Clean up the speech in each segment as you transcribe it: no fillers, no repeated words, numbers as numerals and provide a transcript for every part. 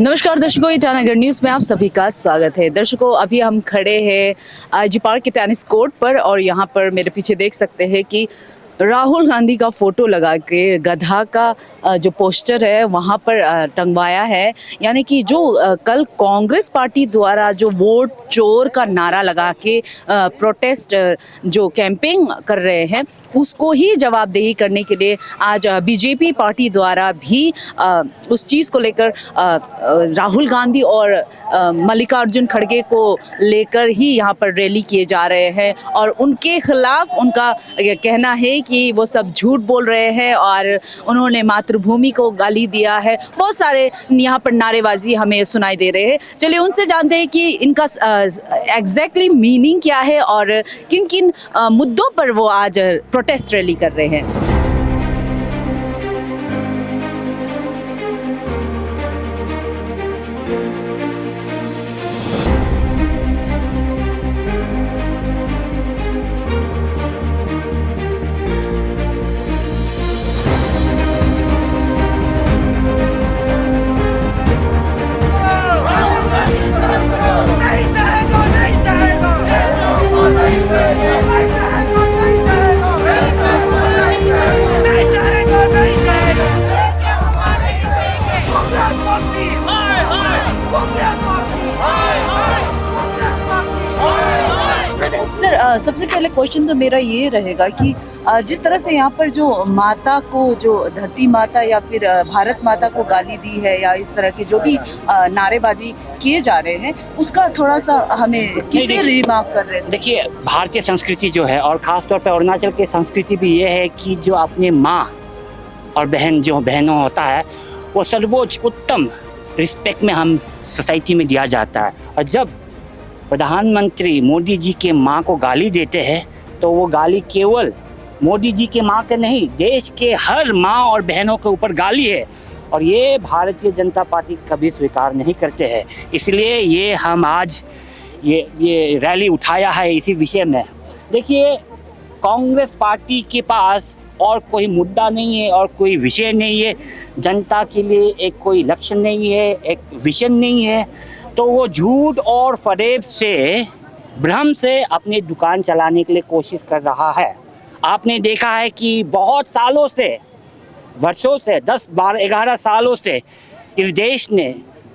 नमस्कार दर्शकों, ईटानगर न्यूज़ में आप सभी का स्वागत है। दर्शकों, अभी हम खड़े हैं आईजी पार्क के टेनिस कोर्ट पर और यहाँ पर मेरे पीछे देख सकते हैं कि राहुल गांधी का फोटो लगा के गधा का जो पोस्टर है वहाँ पर टंगवाया है। यानी कि जो कल कांग्रेस पार्टी द्वारा जो वोट चोर का नारा लगा के प्रोटेस्ट जो कैंपेन कर रहे हैं उसको ही जवाबदेही करने के लिए आज बीजेपी पार्टी द्वारा भी उस चीज़ को लेकर राहुल गांधी और मल्लिकार्जुन खड़गे को लेकर ही यहाँ पर रैली किए जा रहे हैं और उनके खिलाफ उनका कहना है कि वो सब झूठ बोल रहे हैं और उन्होंने मातृभूमि को गाली दिया है। बहुत सारे यहाँ पर नारेबाजी हमें सुनाई दे रहे हैं। चलिए उनसे जानते हैं कि इनका एग्जैक्टली मीनिंग क्या है और किन किन मुद्दों पर वो आज प्रोटेस्ट रैली कर रहे हैं। सर, सबसे पहले क्वेश्चन तो मेरा ये रहेगा कि जिस तरह से यहाँ पर जो माता को, जो धरती माता या फिर भारत माता को गाली दी है या इस तरह के जो भी नारेबाजी किए जा रहे हैं उसका थोड़ा सा हमें किसे रिमार्क कर रहे हैं? देखिए, भारतीय संस्कृति जो है और ख़ास तौर पर अरुणाचल की संस्कृति भी ये है कि जो अपने माँ और बहन जो बहनों होता है वो सर्वोच्च उत्तम रिस्पेक्ट में हम सोसाइटी में दिया जाता है। और जब प्रधानमंत्री मोदी जी के माँ को गाली देते हैं तो वो गाली केवल मोदी जी के माँ के नहीं, देश के हर माँ और बहनों के ऊपर गाली है और ये भारतीय जनता पार्टी कभी स्वीकार नहीं करते हैं। इसलिए ये हम आज ये रैली उठाया है इसी विषय में। देखिए, कांग्रेस पार्टी के पास और कोई मुद्दा नहीं है और कोई विषय नहीं है, जनता के लिए एक कोई लक्ष्य नहीं है, एक विजन नहीं है, तो वो झूठ और फरेब से, भ्रम से अपनी दुकान चलाने के लिए कोशिश कर रहा है। आपने देखा है कि बहुत सालों से, वर्षों से, 10, 12, 11 सालों से इस देश ने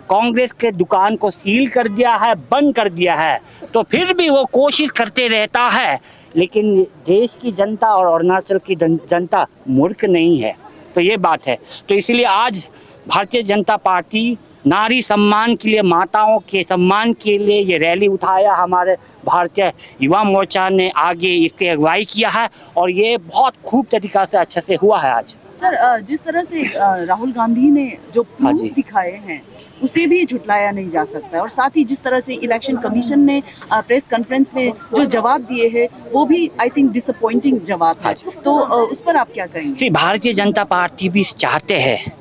कांग्रेस के दुकान को सील कर दिया है, बंद कर दिया है, तो फिर भी वो कोशिश करते रहता है। लेकिन देश की जनता और अरुणाचल की जनता मूर्ख नहीं है, तो ये बात है। तो इसलिए आज भारतीय जनता पार्टी नारी सम्मान के लिए, माताओं के सम्मान के लिए ये रैली उठाया। हमारे भारतीय युवा मोर्चा ने आगे इसकी अगुवाई किया है और ये बहुत खूब तरीक़ा से अच्छे से हुआ है आज। सर, जिस तरह से राहुल गांधी ने जो प्रूफ दिखाए हैं उसे भी झुटलाया नहीं जा सकता और साथ ही जिस तरह से इलेक्शन कमीशन ने प्रेस कॉन्फ्रेंस में जो जवाब दिए हैं वो भी आई थिंक डिसअपॉइंटिंग जवाब है। तो उस पर आप क्या कहेंगे? भारतीय जनता पार्टी भी चाहते हैं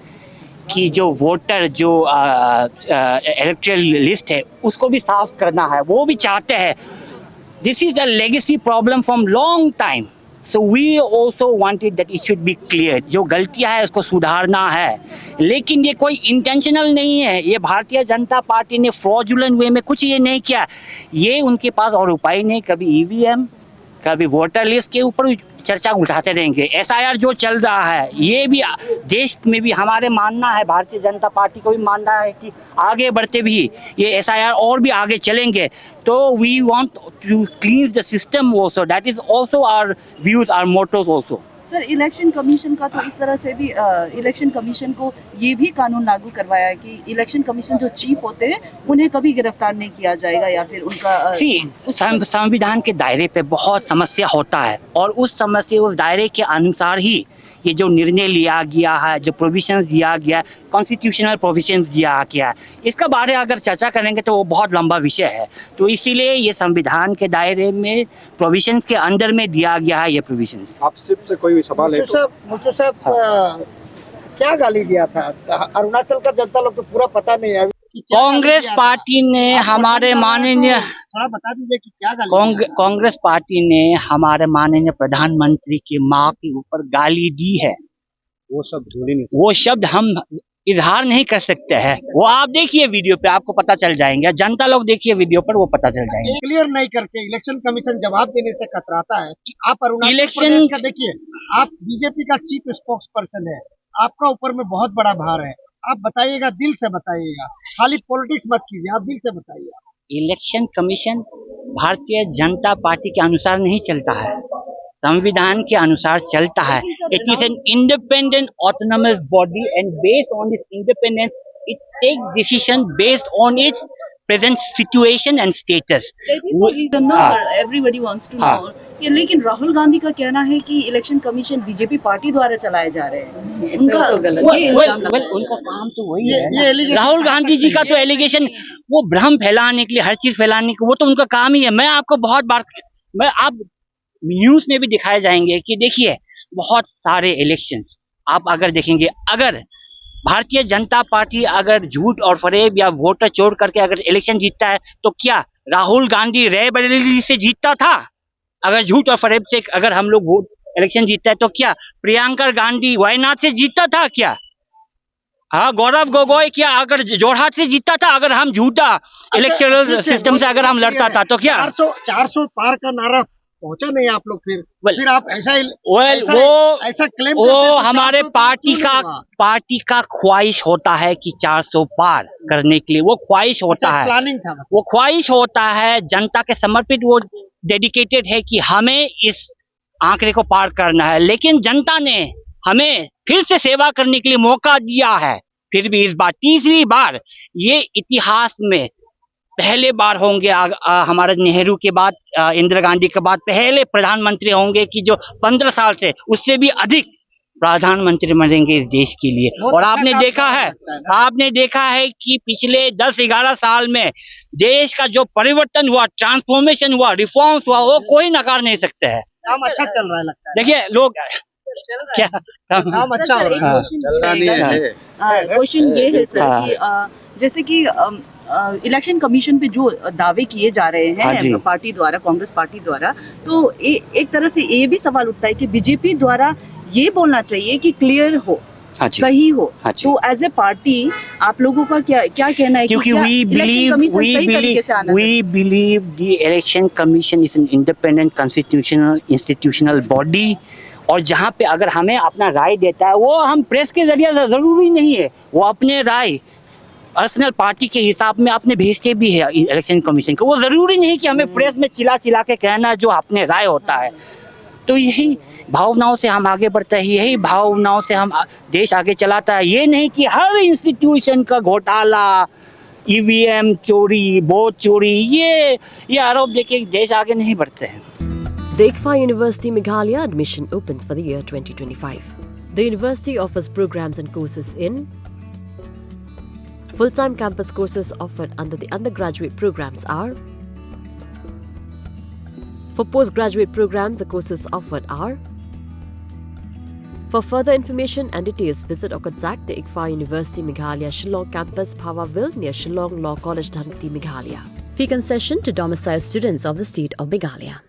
कि जो वोटर, जो इलेक्टोरल लिस्ट है उसको भी साफ करना है, वो भी चाहते हैं। This is a legacy problem from long time, so we also wanted that it should be clear. जो गलतियां है उसको सुधारना है, लेकिन ये कोई इंटेंशनल नहीं है। ये भारतीय जनता पार्टी ने फ्रॉडुलेंट वे में कुछ ये नहीं किया। ये उनके पास और उपाय नहीं, कभी ईवीएम, कभी वोटर लिस्ट के ऊपर चर्चा उठाते रहेंगे। एसआईआर जो चल रहा है ये भी देश में भी हमारे मानना है, भारतीय जनता पार्टी को भी मानना है कि आगे बढ़ते भी ये एसआईआर और भी आगे चलेंगे। तो we want to clean the system also, that is also our views, our mottos also. Sir, election commission का तो इस तरह से भी इलेक्शन कमीशन को ये भी कानून लागू करवाया है कि इलेक्शन कमीशन जो चीफ होते हैं उन्हें कभी गिरफ्तार नहीं किया जाएगा या फिर उनका संविधान के दायरे पे बहुत समस्या होता है और उस समस्या, उस दायरे के अनुसार ही ये जो निर्णय लिया गया है, जो प्रोविजंस दिया गया, कॉन्स्टिट्यूशनल प्रोविजंस दिया गया है, इसका बारे अगर चर्चा करेंगे तो वो बहुत लंबा विषय है। तो इसीलिए ये संविधान के दायरे में, प्रोविजंस के अंदर में दिया गया है ये प्रोविजंस। आपसे कोई सवाल है? मुझे साहब क्या गाली दिया था? अरुणाचल का जनता लोग तो पूरा पता नहीं है। कांग्रेस पार्टी ने हमारे माननीय, थोड़ा बता दीजिए कि क्या गाली? कांग्रेस पार्टी ने हमारे माननीय प्रधानमंत्री की मां के ऊपर गाली दी है। वो सब ढूंढ नहीं, वो शब्द हम इजहार नहीं कर सकते हैं। वो आप देखिए वीडियो पे, आपको पता चल जाएंगे। जनता लोग देखिए वीडियो पर, वो पता चल जाएंगे। क्लियर नहीं करके इलेक्शन कमीशन जवाब देने से कतराता है कि आप अरुणाचल इलेक्शन- प्रदेश का देखिए, आप बीजेपी का चीफ स्पोक्स पर्सन है, आपका ऊपर में बहुत बड़ा भार है। आप बताइएगा, दिल से बताइएगा, खाली पॉलिटिक्स मत कीजिए, आप दिल से बताइए। Election commission Bharatiya Janata party के अनुसार नहीं चलता है, संविधान के अनुसार चलता है। It is an independent autonomous body and based on this independence it take decision based on its present situation and status. Everybody wants to हाँ। नो, लेकिन राहुल गांधी का कहना है कि इलेक्शन कमीशन बीजेपी पार्टी द्वारा चलाए जा रहे हैं। उनका ये इल्जाम लगा है। उनका काम तो वही ये है ना। allegation राहुल गांधी जी का तो एलिगेशन, वो भ्रम फैलाने के लिए, हर चीज फैलाने के, वो तो उनका काम ही है। मैं आपको बहुत बार, आप न्यूज में भी दिखाए जाएंगे कि देखिए बहुत सारे इलेक्शंस आप अगर देखेंगे, अगर भारतीय जनता पार्टी अगर झूठ और फरेब या वोटर चोर करके अगर इलेक्शन जीतता है तो क्या राहुल गांधी रायबरेली से जीतता था? अगर झूठ और फरेब से अगर हम लोग वोट इलेक्शन जीतता है तो क्या प्रियंका गांधी वायनाड से जीतता था? क्या हाँ गौरव गोगोई क्या अगर जोरहाट से जीतता था? अगर हम झूठा इलेक्शनल सिस्टम से अगर हम लड़ता था तो क्या? 400 पार का नारा पहुंचा नहीं आप लोग, फिर आप ऐसा ऐसा क्लेम वो हमारे पार्टी का ख्वाहिश होता है कि 400 पार करने के लिए, वो ख्वाहिश होता है, प्लानिंग था, वो ख्वाहिश होता है, जनता के समर्पित वो डेडिकेटेड है कि हमें इस आंकड़े को पार करना है। लेकिन जनता ने हमें फिर से सेवा करने के लिए मौका दिया है। फिर भी इस बार तीसरी बार, ये इतिहास में पहले बार होंगे, हमारे नेहरू के बाद, इंदिरा गांधी के बाद पहले प्रधानमंत्री होंगे कि जो 15 साल से उससे भी अधिक प्रधानमंत्री बनेंगे इस देश के लिए। और आपने देखा है कि पिछले 10-11 साल में देश का जो परिवर्तन हुआ, ट्रांसफॉर्मेशन हुआ, रिफॉर्म्स हुआ, वो कोई नकार नहीं सकते हैं। काम अच्छा चल रहा है लगता है। देखिए लोग क्या काम अच्छा हो रहा है। क्वेश्चन ये है सर कि जैसे कि इलेक्शन कमीशन पे जो दावे किए जा रहे हैं पार्टी द्वारा, कांग्रेस पार्टी द्वारा, तो एक तरह से ये भी सवाल उठता है कि बीजेपी द्वारा ये बोलना चाहिए कि क्लियर हो, सही हो। तो एज ए पार्टी आप लोगों का क्या कहना है? क्योंकि we believe the election commission is an independent constitutional institutional body, और जहाँ पे अगर हमें अपना राय देता है वो हम प्रेस के जरिए जरूरी नहीं है, वो अपने राय पर्सनल पार्टी के हिसाब में अपने भेजते भी है इलेक्शन कमीशन को। वो जरूरी नहीं कि हमें प्रेस में चिल्ला के कहना जो अपने राय होता है। तो यही भावनाओं से हम आगे बढ़ते हैं, यही भावनाओं से हम देश आगे चलाता है। ये नहीं कि हर इंस्टीट्यूशन का घोटाला, ईवीएम चोरी, वोट चोरी, ये आरोप लेके देश आगे नहीं बढ़ते हैं। The ICFA University Meghalaya admission opens for the year 2025. The university offers programs and courses in full-time campus courses offered under the undergraduate programs are. For postgraduate programs, the courses offered are. For further information and details, visit or contact the ICFA University Meghalaya Shillong campus, Powaville, near Shillong Law College, Dhanti, Meghalaya. Fee concession to domicile students of the state of Meghalaya.